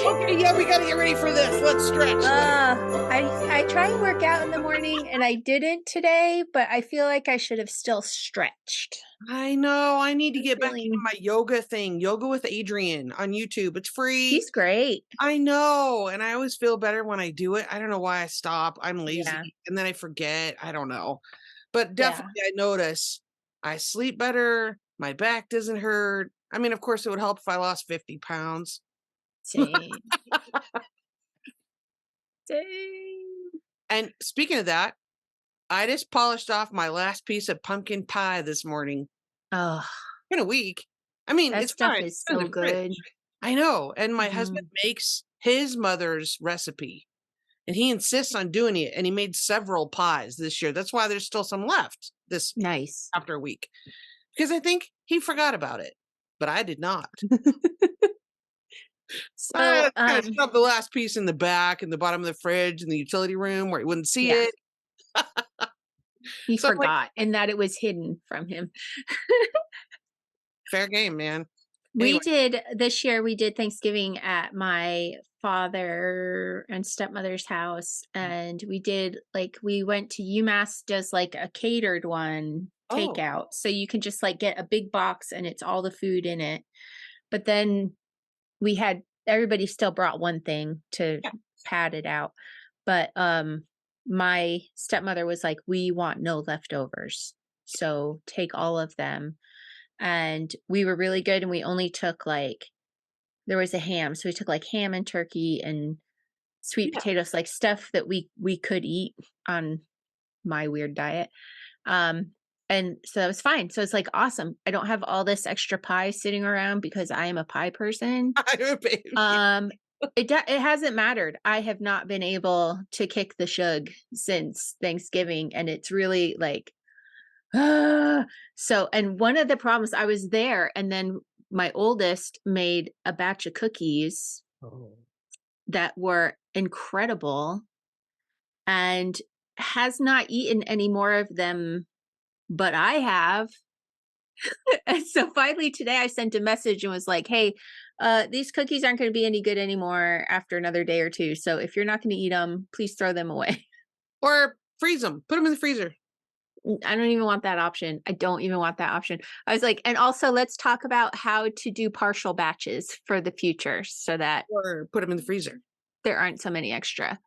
Okay, yeah, we got to get ready for this. Let's stretch. I try and work out in the morning, and I didn't today, but I feel like I should have still stretched. I know. I need to I'm get back into feeling my yoga thing. Yoga with Adrian on YouTube. It's free. He's great. I know. And I always feel better when I do it. I don't know why I stop. I'm lazy. Yeah. And then I forget. I don't know. But Yeah. definitely I notice I sleep better. My back doesn't hurt. I mean, of course, it would help if I lost 50 pounds. Same. Same. And speaking of that, I just polished off my last piece of pumpkin pie this morning. Oh, In a week. I mean, that it's stuff fine. is It's in so the fridge. good. I know. And my husband Mhm. makes his mother's recipe and he insists on doing it. And he made several pies this year. That's why there's still some left this Nice. after a week. Because I think he forgot about it. But I did not. So, Kind of shoved the last piece in the back in the bottom of the fridge in the utility room where he wouldn't see yeah, it. he So I'm like, forgot and that it was hidden from him. fair game, man. We Anyway. did this year, we did Thanksgiving at my father and stepmother's house, and we did we went to UMass does like a catered one Oh, takeout. So you can just like get a big box and it's all the food in it. But then we had everybody still brought one thing to yeah. pad it out. But my stepmother was like, we want no leftovers. So take all of them. And we were really good, and we only took there was a ham, so we took like ham and turkey and sweet Yeah. potatoes, like stuff that we could eat on my weird diet. Um, and so that was fine. So it's like awesome. I don't have all this extra pie sitting around because I am a pie person. I'm a baby. It hasn't mattered. I have not been able to kick the shug since Thanksgiving, and it's really like so, and one of the problems, I was there, and then my oldest made a batch of cookies Oh. that were incredible and has not eaten any more of them, but I have. And so finally today I sent a message and was like, hey, these cookies aren't going to be any good anymore after another day or two. So if you're not going to eat them, please throw them away. Or freeze them. Put them in the freezer. I don't even want that option. I don't even want that option. I was like, and also let's talk about how to do partial batches for the future so that Or put them in the freezer. there aren't so many extra.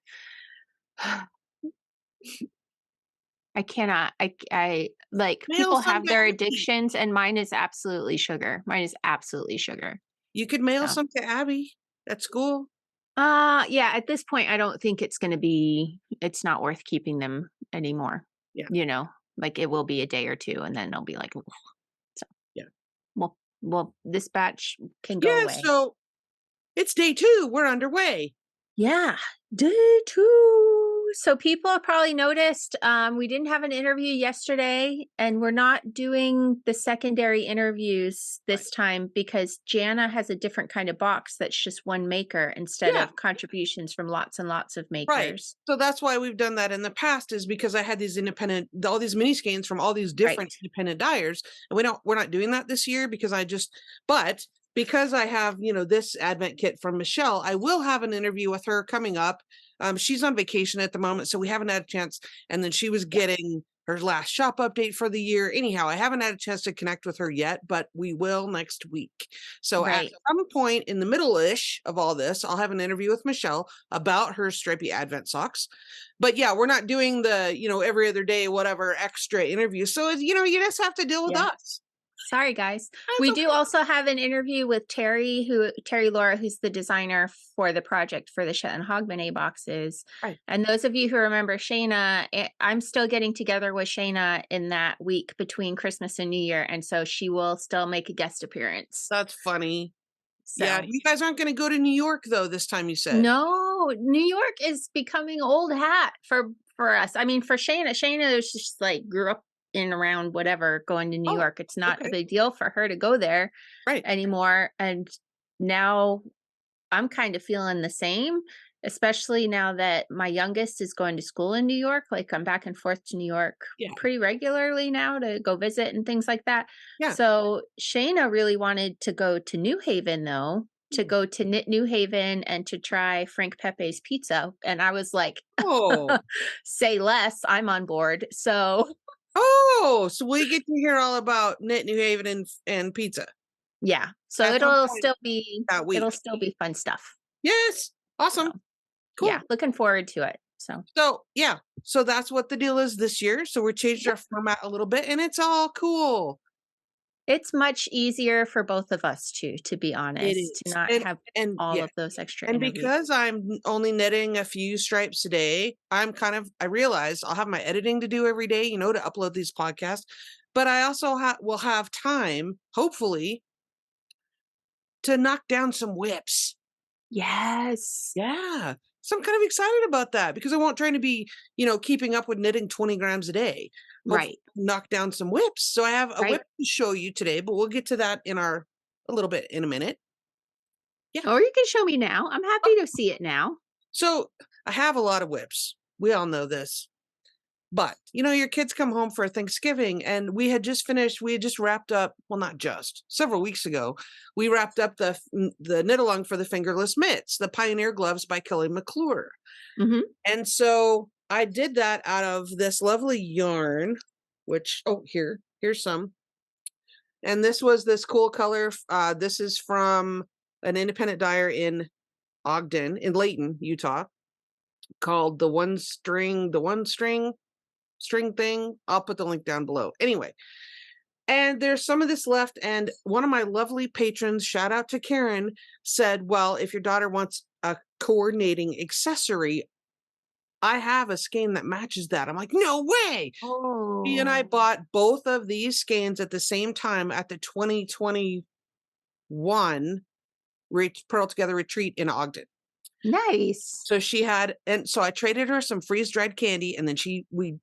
I cannot. I like Mail people some have to their Abby. addictions, and mine is absolutely sugar. Mine is absolutely sugar. You could mail So, some to Abby at school. yeah, at this point I don't think it's not worth keeping them anymore. Yeah. You know, like it will be a day or two and then they'll be like, "Ugh." So, Yeah. well, this batch can go Yeah, away. so it's day 2. We're underway. Yeah, day 2. So people have probably noticed we didn't have an interview yesterday, and we're not doing the secondary interviews this time because Jana has a different kind of box that's just one maker instead Yeah, of contributions from lots and lots of right. makers. So that's why we've done that in the past, is because I had these all these mini skeins from all these different Right. independent dyers. And we're not doing that this year because but because I have, this advent kit from Michelle, I will have an interview with her coming up. She's on vacation at the moment, so we haven't had a chance. And then she was getting her last shop update for the year. Anyhow, I haven't had a chance to connect with her yet, but we will next week. So at Right. some point in the middle-ish of all this, I'll have an interview with Michelle about her stripy advent socks. But yeah, we're not doing the, every other day, whatever extra interview. So, you just have to deal with Yeah. us. Sorry, guys. That's We okay. do also have an interview with Terri Laura, who's the designer for the project for the Shet and Hogamany boxes. Right. And those of you who remember Shayna, I'm still getting together with Shayna in that week between Christmas and New Year. And so she will still make a guest appearance. That's funny. So Yeah, you guys aren't going to go to New York, though, this time, you said. no, New York is becoming old hat for us. I mean, for Shayna is just like grew up in around whatever going to New York. It's not a big deal for her to go there anymore. And now I'm kind of feeling the same, especially now that my youngest is going to school in New York. Like I'm back and forth to New York pretty regularly now to go visit and things like that. Yeah. So Shayna really wanted to go to New Haven though. to go to Knit New Haven and to try Frank Pepe's pizza. And I was like, Oh, say less, I'm on board. So so we get to hear all about Knit New Haven and pizza. yeah. So At some point that week. it'll still be fun stuff. Yes. Awesome. So, Cool. yeah, looking forward to it. So yeah. So that's what the deal is this year. So we changed our format a little bit and it's all cool. It's much easier for both of us to be honest, to not have all of those extra And interviews. because I'm only knitting a few stripes a day, I realized I'll have my editing to do every day, to upload these podcasts. But I also will have time, hopefully, to knock down some whips. Yes. Yeah. So I'm kind of excited about that because I won't try to be, keeping up with knitting 20 grams a day. Right. Knock down some whips. So I have a whip to show you today, but we'll get to that a little bit in a minute. Yeah. Or you can show me now. I'm happy to see it now. So I have a lot of whips. We all know this. But, your kids come home for Thanksgiving and we had just wrapped up, well, not just, several weeks ago, we wrapped up the knit-along for the fingerless mitts, the Pioneer Gloves by Kelly McClure. Mm-hmm. And so I did that out of this lovely yarn, which, here's some. And this was this cool color. This is from an independent dyer in Ogden, in Layton, Utah, called the one string thing. I'll put the link down below. Anyway, and there's some of this left. And one of my lovely patrons, shout out to Karen, said, well, if your daughter wants a coordinating accessory, I have a skein that matches that. I'm like, no way. Oh. He and I bought both of these skeins at the same time at the 2021 Pearl Together retreat in Ogden. Nice. So so I traded her some freeze-dried candy and then we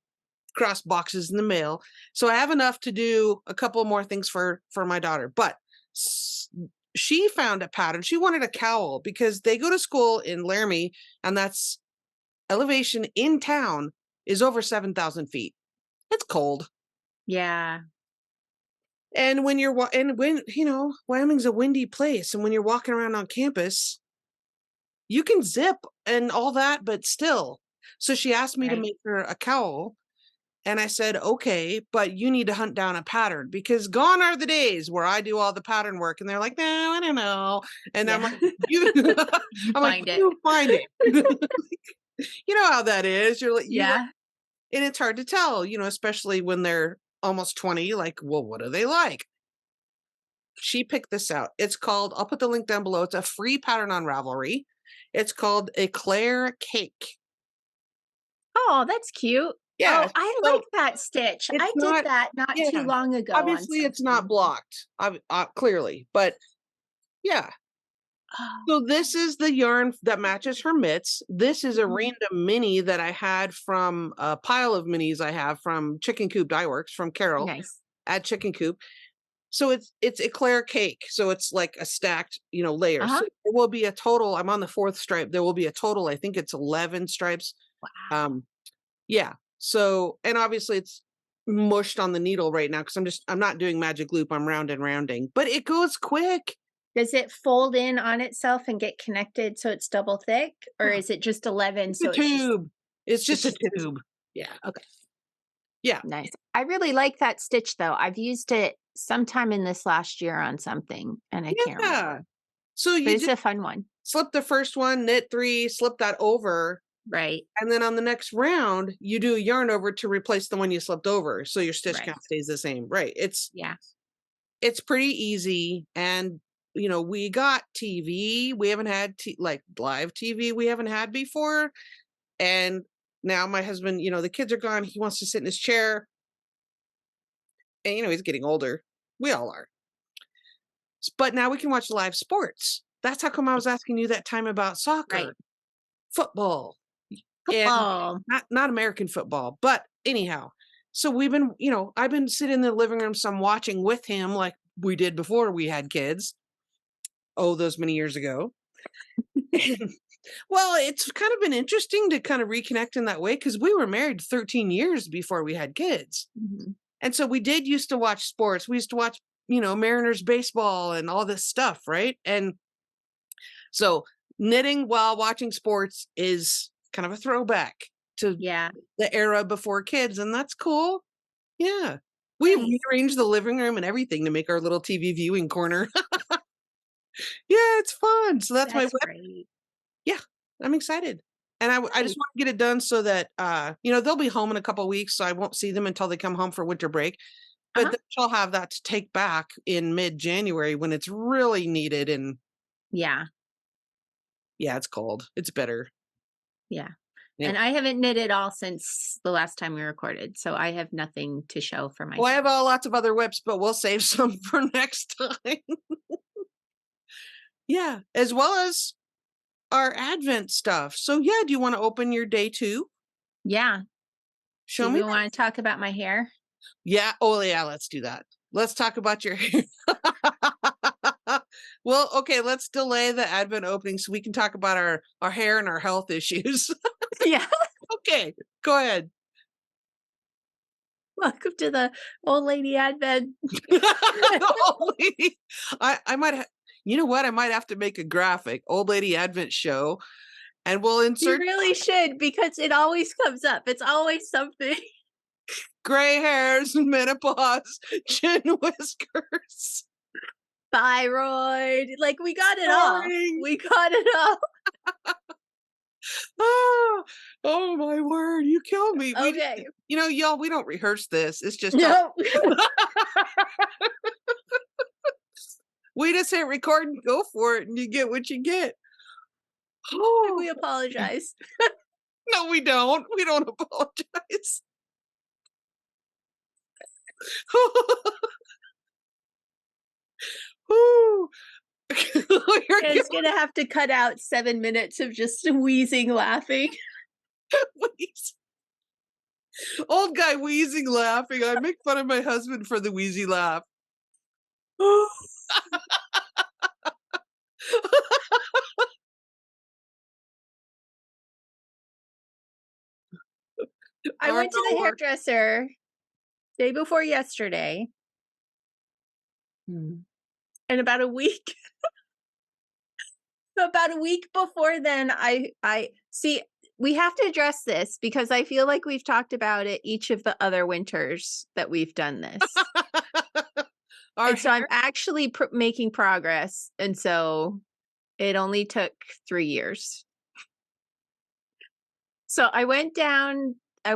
cross boxes in the mail. So I have enough to do a couple more things for my daughter. But she found a pattern. She wanted a cowl because they go to school in Laramie and that's elevation in town is over 7,000 feet. It's cold. Yeah. And Wyoming's a windy place. And when you're walking around on campus, you can zip and all that, but still. So she asked me to make her a cowl. And I said, okay, but you need to hunt down a pattern because gone are the days where I do all the pattern work. And they're like, no, I don't know. And I'm like, you find it. You know how that is. You're like, and it's hard to tell, especially when they're almost 20, like, well, what do they like? She picked this out. It's called, I'll put the link down below. It's a free pattern on Ravelry. It's called Eclair Cake. Oh, that's cute. Yeah. Oh, I like that stitch. I did that not too long ago. Obviously, it's not blocked, clearly, but yeah. So this is the yarn that matches her mitts. This is a random mini that I had from a pile of minis I have from Chicken Coop Dye Works from Carol at Chicken Coop. So it's Eclair Cake. So it's like a stacked, layer. So there will be a total. I'm on the 4th stripe. There will be a total. I think it's 11 stripes. Wow. Yeah. So, and obviously it's mushed on the needle right now because I'm not doing magic loop. I'm rounding, but it goes quick. Does it fold in on itself and get connected so it's double thick, or is it just 11? It's a tube. It's just a tube. Yeah. Okay. Yeah. Nice. I really like that stitch though. I've used it sometime in this last year on something and I can't remember. So it's a fun one. Slip the first one, knit 3, slip that over. Right. And then on the next round, you do a yarn over to replace the one you slipped over. So your stitch count stays the same. Right. It's pretty easy. And we got TV. We haven't had live TV we haven't had before. And now my husband, the kids are gone. He wants to sit in his chair. And, he's getting older. We all are. But now we can watch live sports. That's how come I was asking you that time about soccer, football, and not American football. But anyhow, so we've been, I've been sitting in the living room, some watching with him like we did before we had kids. Oh, those many years ago. Well, it's kind of been interesting to kind of reconnect in that way because we were married 13 years before we had kids. Mm-hmm. And so we did used to watch sports. We used to watch, Mariners baseball and all this stuff, right? And So knitting while watching sports is kind of a throwback to the era before kids, and that's cool. Yeah. We rearranged the living room and everything to make our little TV viewing corner. Yeah, it's fun. So that's my great. Yeah, I'm excited. And I just want to get it done so that they'll be home in a couple of weeks, so I won't see them until they come home for winter break. But then I'll have that to take back in mid-January when it's really needed. And yeah, it's cold. It's better. Yeah. And I haven't knit at all since the last time we recorded, so I have nothing to show for myself. Well, I have lots of other whips, but we'll save some for next time. Yeah, as well as our Advent stuff. So yeah, do you want to open your day 2? Yeah. Show me. Do you want to talk about my hair? Yeah. Oh yeah, let's do that. Let's talk about your hair. Well, okay, let's delay the Advent opening so we can talk about our hair and our health issues. Yeah. Okay, go ahead. Welcome to the Old Lady Advent. I might you know what? I might have to make a graphic, Old Lady Advent show, and we'll insert. You really should, because it always comes up. It's always something. Gray hairs, menopause, chin whiskers, thyroid. Like, we got it all. We got it all. Oh my word, you killed me. Okay. Y'all, we don't rehearse this. It's just no. We just hit record and go for it, and you get what you get. Oh, we apologize. No, we don't. We don't apologize. It's gonna have to cut out 7 minutes of just wheezing laughing. Old guy wheezing laughing. I make fun of my husband for the wheezy laugh. I went to the hairdresser day before yesterday. And about a week before then, I see, we have to address this because I feel like we've talked about it each of the other winters that we've done this. And so I'm actually making progress. And so it only took 3 years. So I went down the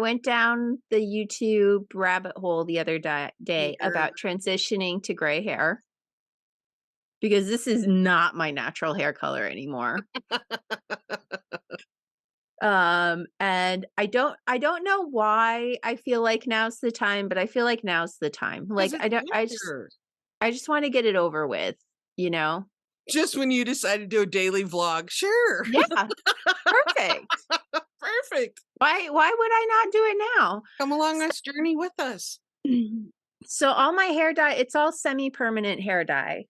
YouTube rabbit hole the other day about transitioning to gray hair, because this is not my natural hair color anymore. And I don't know why I feel like now's the time, but I feel like now's the time. Like, I just want to get it over with, Just when you decide to do a daily vlog. Sure. Yeah. Perfect. Perfect. Why would I not do it now? Come along this journey with us. So all my hair dye, it's all semi-permanent hair dye.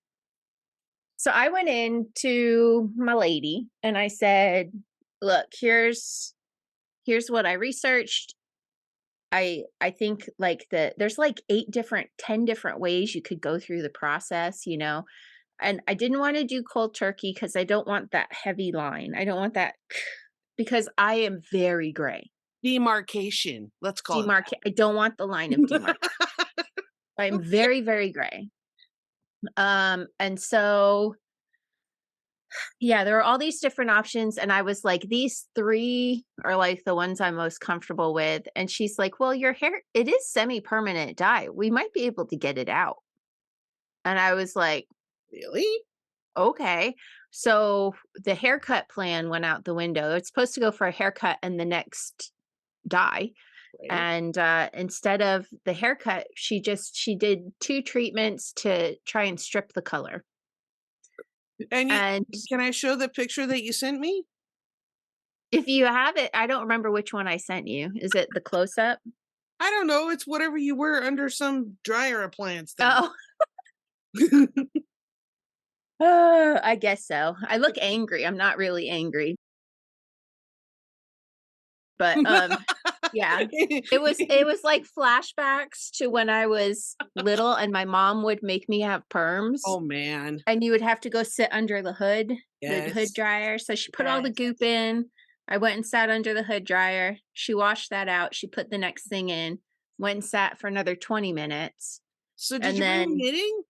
So I went in to my lady and I said, look, here's what I researched. I think like there's like 10 different ways you could go through the process, and I didn't want to do cold turkey because I don't want that heavy line. I don't want that, because I am very gray. Demarcation. Let's call it. I don't want the line of demarcation. I'm very, very gray. And so, yeah, there are all these different options. And I was like, these 3 are like the ones I'm most comfortable with. And she's like, well, your hair, it is semi-permanent dye. We might be able to get it out. And I was like, really? Okay. So the haircut plan went out the window. It's supposed to go for a haircut and the next dye. Right. And instead of the haircut, she did 2 treatments to try and strip the color. And can I show the picture that you sent me? If you have it, I don't remember which one I sent you. Is it the close-up? I don't know. It's whatever you were under some dryer appliance thing. Oh. I guess so. I look angry. I'm not really angry. But, yeah, it was like flashbacks to when I was little and my mom would make me have perms. Oh, man. And you would have to go sit under the hood Yes. dryer. So she put all the goop in. I went and sat under the hood dryer. She washed that out. She put the next thing in, went and sat for another 20 minutes. So did And you bring then knitting?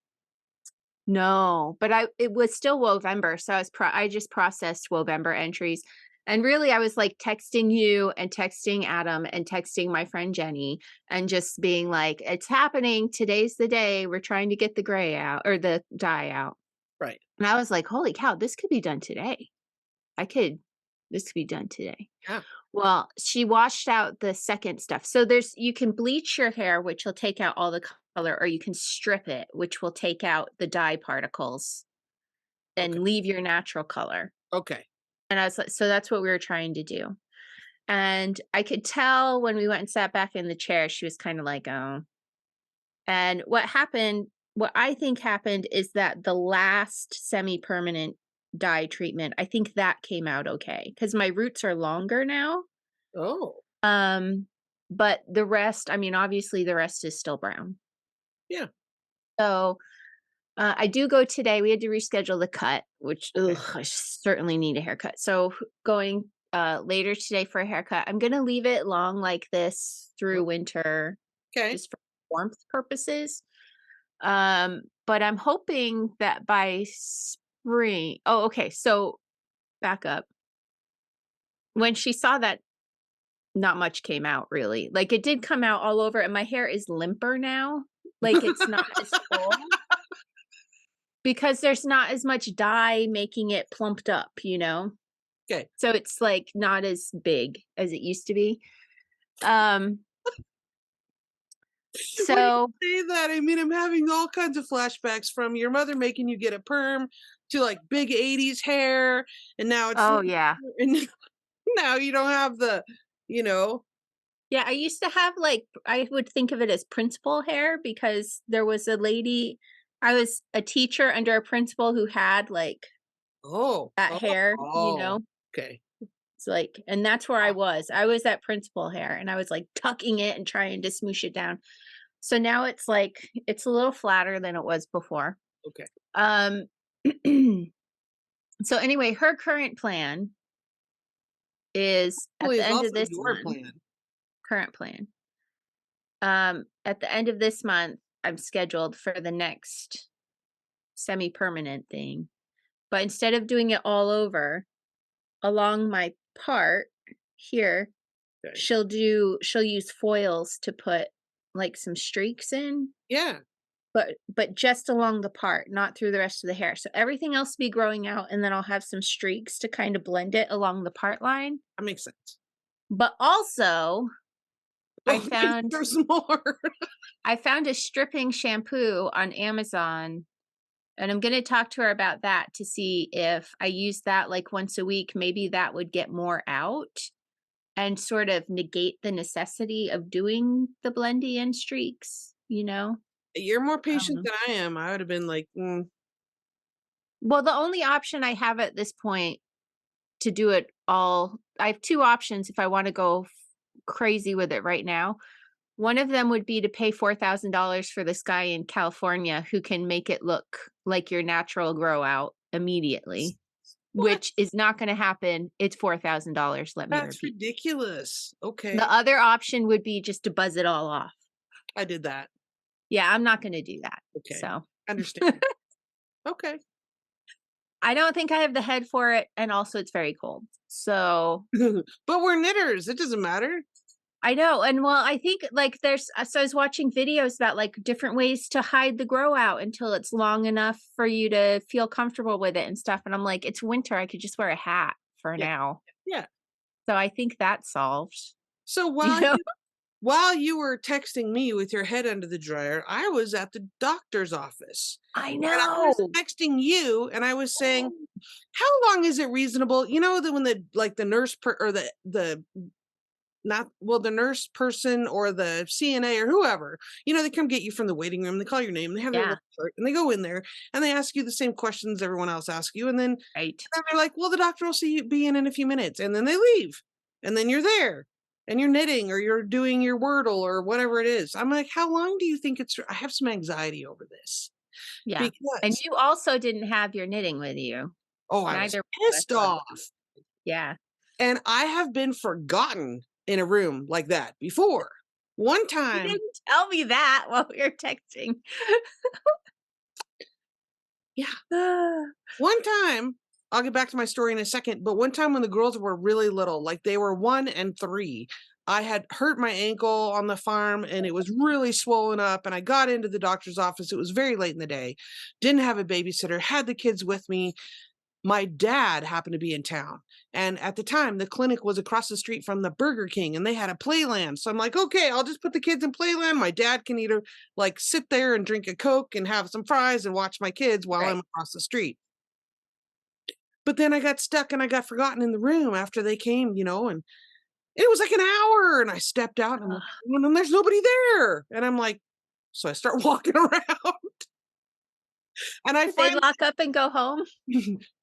no, but it was still Wovember. So I just processed Wovember entries. And really I was like texting you and texting Adam and texting my friend Jenny and just being like, it's happening. Today's the day. We're trying to get the gray out or the dye out. Right. And I was like, holy cow, this could be done today. This could be done today. Yeah. Well, she washed out the second stuff. So you can bleach your hair, which will take out all the color, or you can strip it, which will take out the dye particles and leave your natural color. Okay. And I was like, so that's what we were trying to do. And I could tell when we went and sat back in the chair, she was kind of like, oh. And what I think happened is that the last semi-permanent dye treatment, I think that came out okay because my roots are longer now. Oh. But the rest, I mean, obviously the rest is still brown. Yeah. So I do go today. We had to reschedule the cut, which I certainly need a haircut. So going later today for a haircut. I'm going to leave it long like this through winter. Okay. Just for warmth purposes. But I'm hoping that by spring. Oh, okay. So back up. When she saw that, not much came out really. Like it did come out all over, and my hair is limper now. Like it's not as full because there's not as much dye making it plumped up, you know? Okay. So it's like not as big as it used to be. So when you say that, I mean, I'm having all kinds of flashbacks from your mother making you get a perm to like big 80s hair. And now it's, yeah. And now you don't have the, you know. Yeah, I used to have like, I would think of it as principal hair because there was a lady, I was a teacher under a principal who had like that hair, you know? Okay. It's like, and that's where I was at principal hair and I was like tucking it and trying to smoosh it down. So now it's like, it's a little flatter than it was before. Okay. So anyway, her current plan is at the end of this month. Current plan. At the end of this month, I'm scheduled for the next semi-permanent thing. But instead of doing it all over along my part here, she'll use foils to put like some streaks in. Yeah. But just along the part, not through the rest of the hair. So everything else will be growing out and then I'll have some streaks to kind of blend it along the part line. That makes sense. But also I found there's more. I found a stripping shampoo on Amazon and I'm going to talk to her about that to see if I use that like once a week, maybe that would get more out and sort of negate the necessity of doing the blendy and streaks, you know? You're more patient than I am. I would have been like, Well, the only option I have at this point to do it all, I have two options if I want to go crazy with it right now. One of them would be to pay $4,000 for this guy in California who can make it look like your natural grow out immediately, which is not going to happen. It's $4,000. That's ridiculous. Okay. The other option would be just to buzz it all off. I did that. Yeah, I'm not going to do that. Okay. So understand. Okay. I don't think I have the head for it. And also it's very cold. So, but we're knitters. It doesn't matter. I know. And well, I think like so I was watching videos about like different ways to hide the grow out until it's long enough for you to feel comfortable with it and stuff. And I'm like, it's winter. I could just wear a hat for now. Yeah. So I think that's solved. So while you were texting me with your head under the dryer, I was at the doctor's office. I know. And I was texting you and I was saying, how long is it reasonable? You know, that when the nurse the nurse person or the CNA or whoever, you know, they come get you from the waiting room, they call your name, they have their little chart, and they go in there and they ask you the same questions everyone else asks you. And then, and they're like, well, the doctor will be in a few minutes. And then they leave. And then you're there. and you're knitting or you're doing your Wordle or whatever it is. I'm like, how long do you think I have some anxiety over this. Yeah. And Because, you also didn't have your knitting with you. oh, I was Neither one of us pissed was. off. Yeah. And I have been forgotten in a room like that before. One You time, didn't tell me that while we were texting. yeah, one time, I'll get back to my story in a second, but one time when the girls were really little, like they were 1 and 3, I had hurt my ankle on the farm and it was really swollen up. And I got into the doctor's office. It was very late in the day, didn't have a babysitter, had the kids with me. My dad happened to be in town. And at the time, the clinic was across the street from the Burger King and they had a playland. So I'm like, okay, I'll just put the kids in playland. My dad can either like sit there and drink a Coke and have some fries and watch my kids while I'm across the street. But then I got stuck and I got forgotten in the room after they came, and it was like an hour. And I stepped out and I'm like, well, and there's nobody there. And I'm like, so I start walking around and I Did they finally lock up and go home?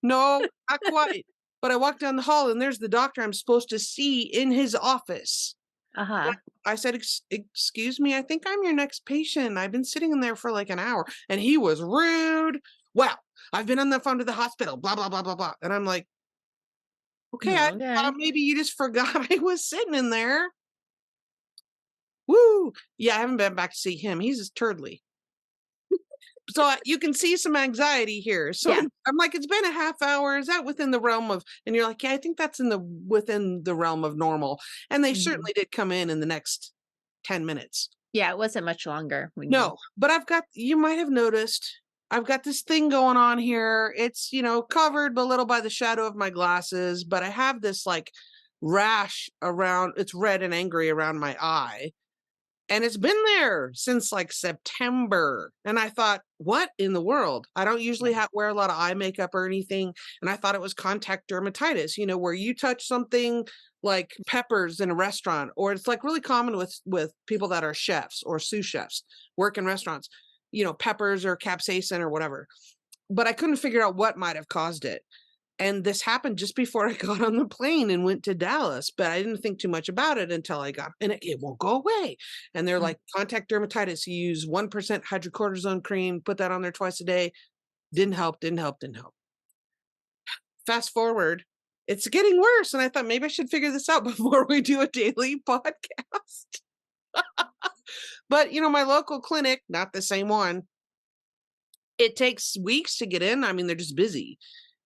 no, not quite. But I walked down the hall and there's the doctor I'm supposed to see in his office. Uh-huh. I said, excuse me, I think I'm your next patient. I've been sitting in there for like an hour. And he was rude. Well, I've been on the phone to the hospital, blah, blah, blah, blah, blah. And I'm like, okay, I thought maybe you just forgot I was sitting in there. Woo. Yeah, I haven't been back to see him. He's just turdly. So you can see some anxiety here. So yeah. I'm like, it's been a half hour. Is that within the realm of, and you're like, yeah, I think that's within the realm of normal. And they certainly did come in the next 10 minutes. Yeah, it wasn't much longer. No, but you might have noticed, I've got this thing going on here. It's, covered a little by the shadow of my glasses, but I have this like rash around, it's red and angry around my eye. And it's been there since like September. And I thought, what in the world? I don't usually wear a lot of eye makeup or anything. And I thought it was contact dermatitis, where you touch something like peppers in a restaurant, or it's like really common with people that are chefs or sous chefs, work in restaurants, peppers or capsaicin or whatever. But I couldn't figure out what might have caused it. And this happened just before I got on the plane and went to Dallas, but I didn't think too much about it until and it won't go away. And they're like, contact dermatitis, you use 1% hydrocortisone cream, put that on there twice a day. Didn't help. Fast forward, it's getting worse. And I thought maybe I should figure this out before we do a daily podcast. But, my local clinic, not the same one, it takes weeks to get in. I mean, they're just busy.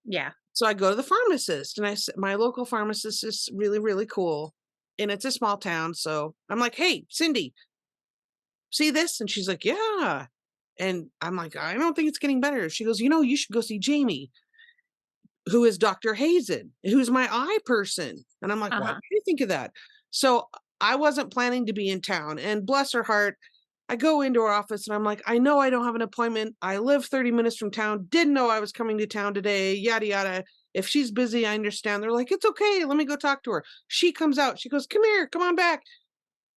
Yeah. So I go to the pharmacist and my local pharmacist is really, really cool. And it's a small town. So I'm like, hey, Cindy, see this? And she's like, yeah. And I'm like, I don't think it's getting better. She goes, you should go see Jamie, who is Dr. Hazen, who's my eye person. And I'm like, why did you think of that? So I wasn't planning to be in town. And bless her heart, I go into her office and I'm like, I know I don't have an appointment. I live 30 minutes from town. Didn't know I was coming to town today, yada, yada. If she's busy, I understand. They're like, it's okay. Let me go talk to her. She comes out. She goes, come here. Come on back.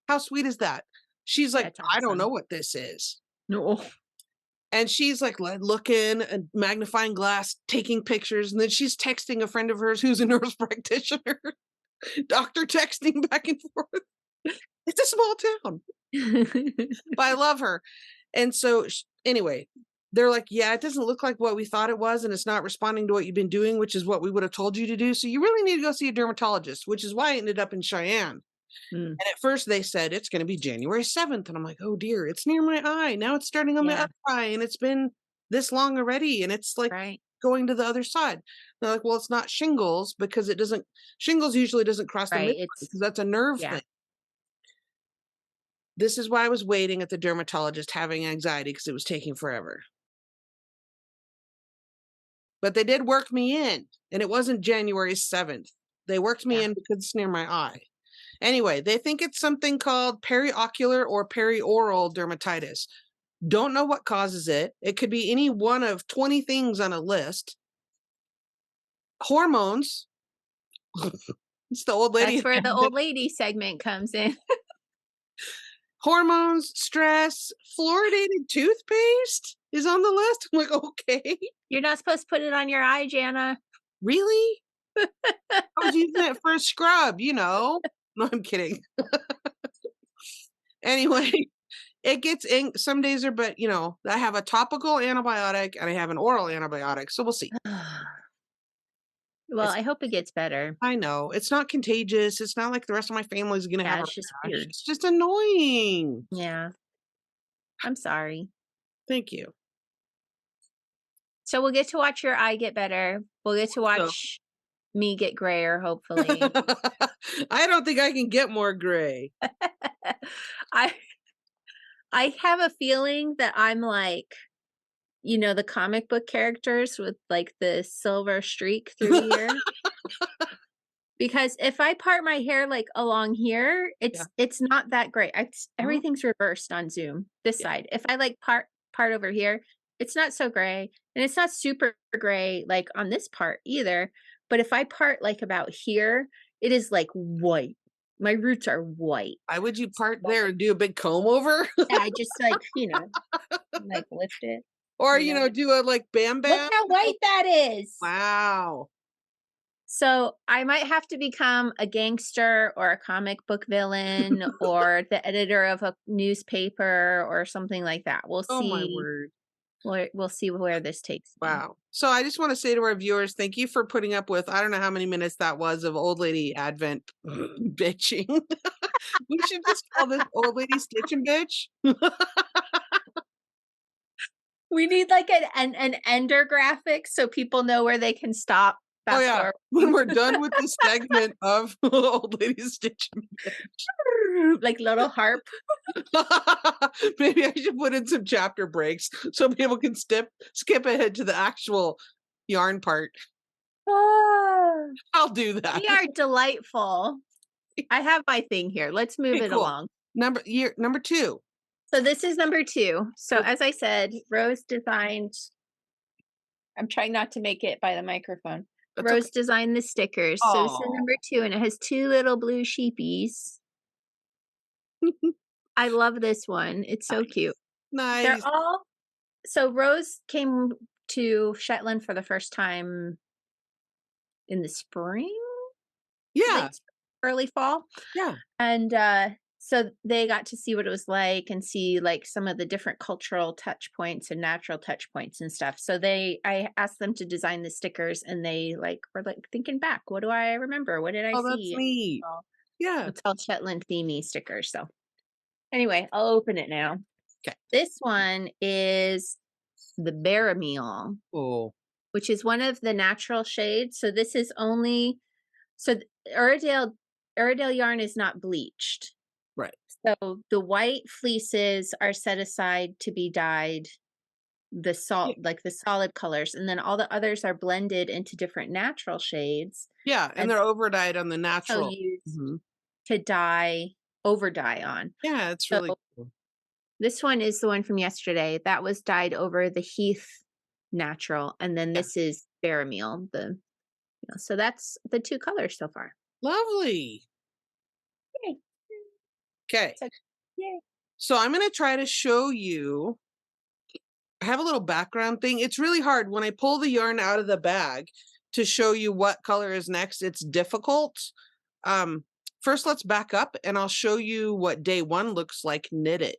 How sweet is that? She's like, awesome. I don't know what this is. No. And she's like looking at magnifying glass, taking pictures. And then she's texting a friend of hers who's a nurse practitioner. Doctor texting back and forth. It's a small town. But I love her. And so anyway, they're like, yeah, it doesn't look like what we thought it was. And it's not responding to what you've been doing, which is what we would have told you to do. So you really need to go see a dermatologist, which is why I ended up in Cheyenne. And at first they said it's going to be January 7th. And I'm like, oh dear, it's near my eye. Now it's starting on the other eye. And it's been this long already. And it's like going to the other side. They're like, well, it's not shingles because shingles usually doesn't cross the midline because that's a nerve thing. This is why I was waiting at the dermatologist having anxiety because it was taking forever. But they did work me in, and it wasn't January 7th. They worked me in because it's near my eye. Anyway, they think it's something called periocular or perioral dermatitis. Don't know what causes it. It could be any one of 20 things on a list. Hormones. It's the old lady. That's where the old lady segment comes in. Hormones, stress, fluoridated toothpaste is on the list. I'm like, okay. You're not supposed to put it on your eye, Jana. Really? I was using it for a scrub, No, I'm kidding. Anyway, it gets ink. Some days are, but I have a topical antibiotic and I have an oral antibiotic. So we'll see. Well, I hope it gets better. I know. It's not contagious. It's not like the rest of my family is going to have a it's just rash. weird. It's just annoying. Yeah. I'm sorry. Thank you. So we'll get to watch your eye get better. We'll get to watch me get grayer, hopefully. I don't think I can get more gray. I have a feeling that I'm like, the comic book characters with like the silver streak through here. Because if I part my hair like along here, it's not that great. Everything's reversed on Zoom this side. If I like part over here, it's not so gray, and it's not super gray like on this part either. But if I part like about here, it is like white. My roots are white. Why would you part there and do a big comb over? Yeah, I just like, like lift it. Or, do a like bam bam. Look how white that is. Wow. So I might have to become a gangster or a comic book villain or the editor of a newspaper or something like that. We'll see. Oh my word. We'll see where this takes me. Wow. So I just want to say to our viewers, thank you for putting up with, I don't know how many minutes that was of old lady Advent bitching. We should just call this old lady stitching bitch. We need like an ender graphic so people know where they can stop. Oh yeah, when we're done with this segment of old lady stitching bitch. Like little harp. Maybe I should put in some chapter breaks so people can skip ahead to the actual yarn part. I'll do that. We are delightful. I have my thing here. Let's move it along. Number 2. So this is number 2. So as I said, Rose designed. I'm trying not to make it by the microphone. That's Rose designed the stickers. So this is number 2, and it has 2 little blue sheepies. I love this one. It's so cute. Nice. They're all. So Rose came to Shetland for the first time in the spring. Yeah. Early fall. Yeah. And so they got to see what it was like and see like some of the different cultural touch points and natural touch points and stuff. So I asked them to design the stickers, and they were thinking back. What do I remember? What did I see? Oh, that's neat. Yeah. It's all Shetland themey stickers. So anyway, I'll open it now. Okay. This one is the Barameel. Oh. Which is one of the natural shades. So this is only Uradale yarn is not bleached. Right. So the white fleeces are set aside to be dyed the solid colors, and then all the others are blended into different natural shades. Yeah, and they're over dyed on the natural. To over dye on. Yeah, it's really cool. This one is the one from yesterday that was dyed over the Heath natural, and then this is Barameel. So that's the 2 colors so far. Lovely. Yay. Okay. Yay. So I'm going to try to show you. I have a little background thing. It's really hard when I pull the yarn out of the bag to show you what color is next. It's difficult. First, let's back up and I'll show you what day 1 looks like knitted.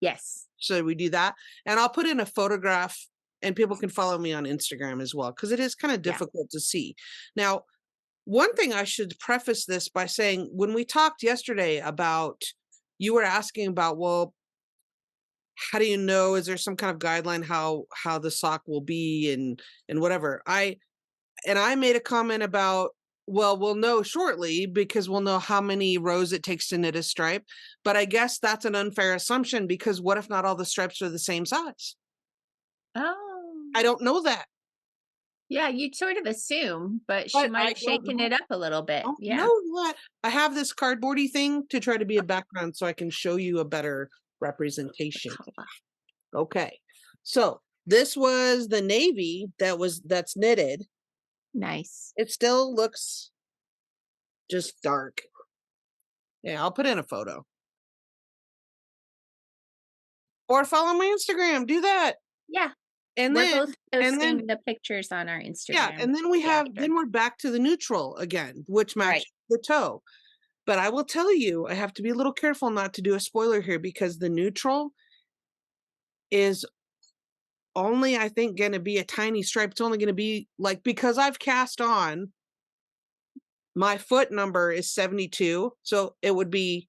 Yes. So we do that. And I'll put in a photograph, and people can follow me on Instagram as well, because it is kind of difficult to see. Now, one thing I should preface this by saying, when we talked yesterday about, you were asking about, well, how do you know, is there some kind of guideline how the sock will be and whatever. I made a comment about, well, we'll know shortly because we'll know how many rows it takes to knit a stripe. But I guess that's an unfair assumption, because what if not all the stripes are the same size? Oh. I don't know that. Yeah, you'd sort of assume, but she might have shaken it up a little bit. No, what? I have this cardboardy thing to try to be a background so I can show you a better representation. Okay. So this was the navy that's knitted. Nice. It still looks just dark. Yeah, I'll put in a photo. Or follow my Instagram. Do that. Yeah. And we're both posting the pictures on our Instagram. Yeah, and then we're back to the neutral again, which matches the toe. But I will tell you, I have to be a little careful not to do a spoiler here because the neutral is only, I think, going to be a tiny stripe. It's only going to be like, because I've cast on, my foot number is 72. So it would be,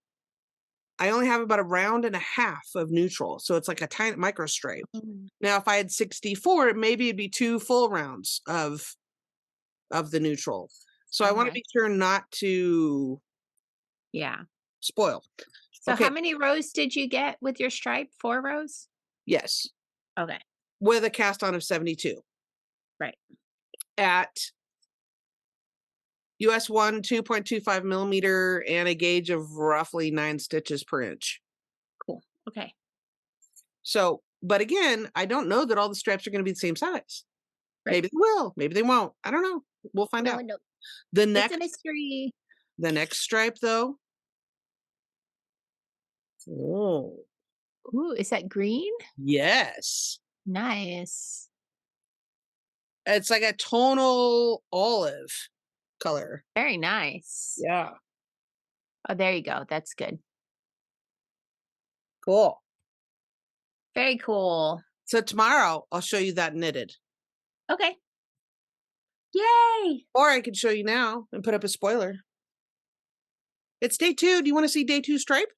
I only have about a round and a half of neutral. So it's like a tiny micro stripe. Now, if I had 64, maybe it'd be 2 full rounds of the neutral. So I want to be sure not to spoil. So how many rows did you get with your stripe? 4 rows? Yes. Okay. With a cast on of 72. Right. At US 1, 2.25 millimeter, and a gauge of roughly 9 stitches per inch. Cool. Okay. So, but again, I don't know that all the stripes are going to be the same size. Right. Maybe they will, maybe they won't. I don't know. We'll find out. No. The next, it's a mystery. The next stripe, though. Oh. Ooh, is that green? Yes. Nice. It's like a tonal olive color. Very nice. Yeah. Oh, there you go. That's good. Cool. Very cool. So tomorrow I'll show you that knitted. Okay. Yay! Or I could show you now and put up a spoiler. It's day 2. Do you want to see day 2 stripe?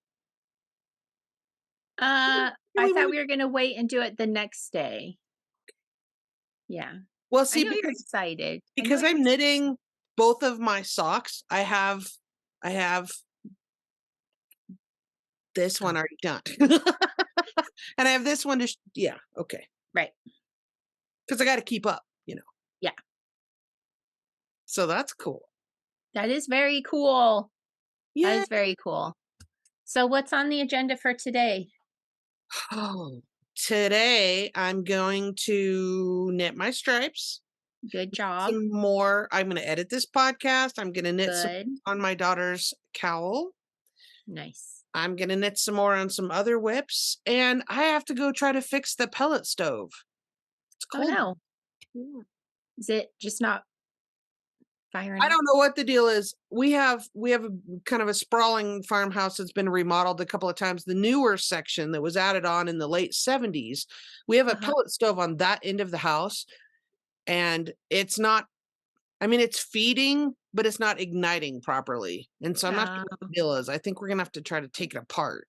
I thought we were going to wait and do it the next day. Yeah. Well, see, you're excited. Because I'm knitting both of my socks. I have this one already done. And I have this one to, okay. Right. Because I got to keep up, Yeah. So that's cool. That is very cool. Yeah. That is very cool. So what's on the agenda for today? Oh, today I'm going to knit my stripes. Good job. Some more. I'm going to edit this podcast. I'm going to knit some on my daughter's cowl. Nice. I'm going to knit some more on some other whips. And I have to go try to fix the pellet stove. It's cold. Oh, no. Yeah. Is it just not firing? I don't know what the deal is. We have a kind of a sprawling farmhouse that's been remodeled a couple of times. The newer section that was added on in the late 70s, we have a pellet stove on that end of the house. And it's not, it's feeding, but it's not igniting properly. And so I'm not sure what the deal is. I think we're going to have to try to take it apart.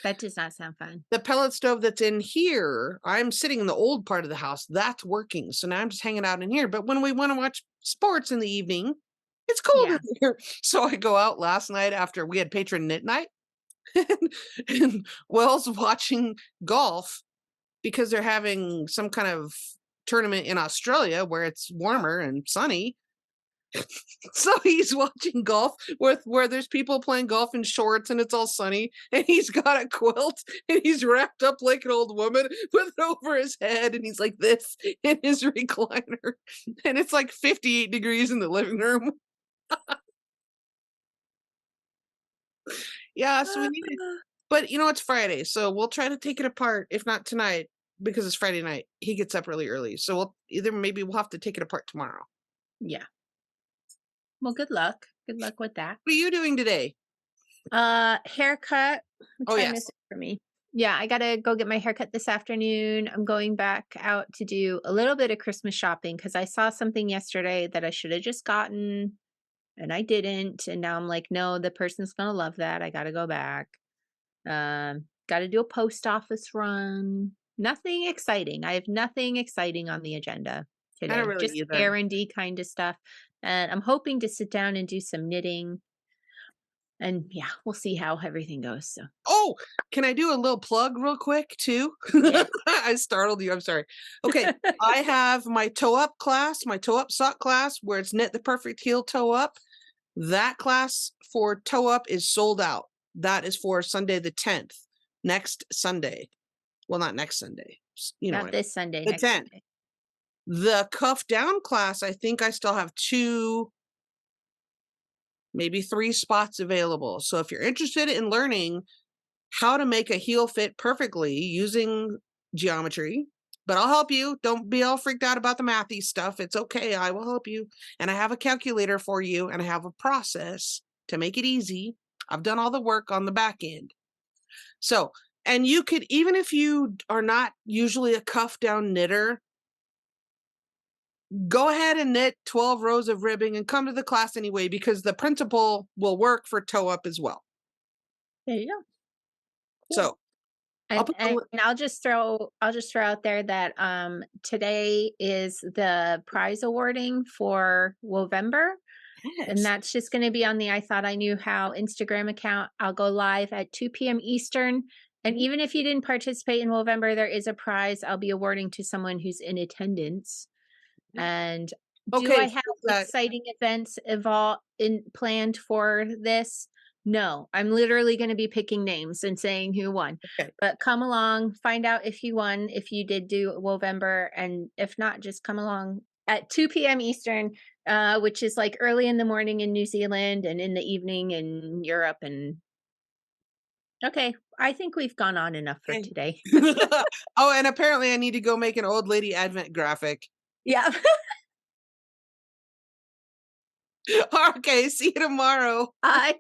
That does not sound fun. The pellet stove that's in here, I'm sitting in the old part of the house. That's working. So now I'm just hanging out in here. But when we want to watch sports in the evening, it's cold in here. So I go out last night after we had patron knit night. And Wells watching golf because they're having some kind of tournament in Australia where it's warmer and sunny. So he's watching golf where there's people playing golf in shorts and it's all sunny, and he's got a quilt and he's wrapped up like an old woman with it over his head, and he's like this in his recliner, and it's like 58 degrees in the living room. Yeah, so we need it. But it's Friday, so we'll try to take it apart, if not tonight, because it's Friday night. He gets up really early, so maybe we'll have to take it apart tomorrow. Yeah. Well, good luck. Good luck with that. What are you doing today? Haircut. Oh, yes. For me. Yeah, I gotta go get my haircut this afternoon. I'm going back out to do a little bit of Christmas shopping because I saw something yesterday that I should have just gotten and I didn't. And now I'm like, no, the person's gonna love that. I gotta go back. Gotta do a post office run. Nothing exciting. I have nothing exciting on the agenda today. I don't really just errandy kind of stuff. And I'm hoping to sit down and do some knitting. And yeah, we'll see how everything goes. So. Oh, can I do a little plug real quick too? Yes. I startled you. I'm sorry. Okay. I have my toe up class, my toe up sock class, where it's knit the perfect heel toe up. That class for toe up is sold out. That is for Sunday the 10th, next Sunday. Well, not next Sunday. Not this Sunday. The next 10th. Sunday. The cuff down class, I think I still have 2, maybe 3 spots available. So if you're interested in learning how to make a heel fit perfectly using geometry, but I'll help you. Don't be all freaked out about the mathy stuff. It's okay. I will help you. And I have a calculator for you, and I have a process to make it easy. I've done all the work on the back end. So, and you could, even if you are not usually a cuff down knitter, go ahead and knit 12 rows of ribbing and come to the class anyway, because the principle will work for toe up as well. There you go. Cool. So and I'll just throw out there that today is the prize awarding for Wovember. Yes. And that's just going to be on the I Thought I Knew How Instagram account. I'll go live at 2 p.m. Eastern. And even if you didn't participate in Wovember, there is a prize I'll be awarding to someone who's in attendance. And do I have exciting events planned for this? No, I'm literally going to be picking names and saying who won. Okay. But come along, find out if you won, if you did do Wovember, and if not, just come along at 2 p.m. Eastern, which is like early in the morning in New Zealand and in the evening in Europe. And okay, I think we've gone on enough for today. Oh, and apparently I need to go make an old lady advent graphic. Yeah. Okay, see you tomorrow. Bye.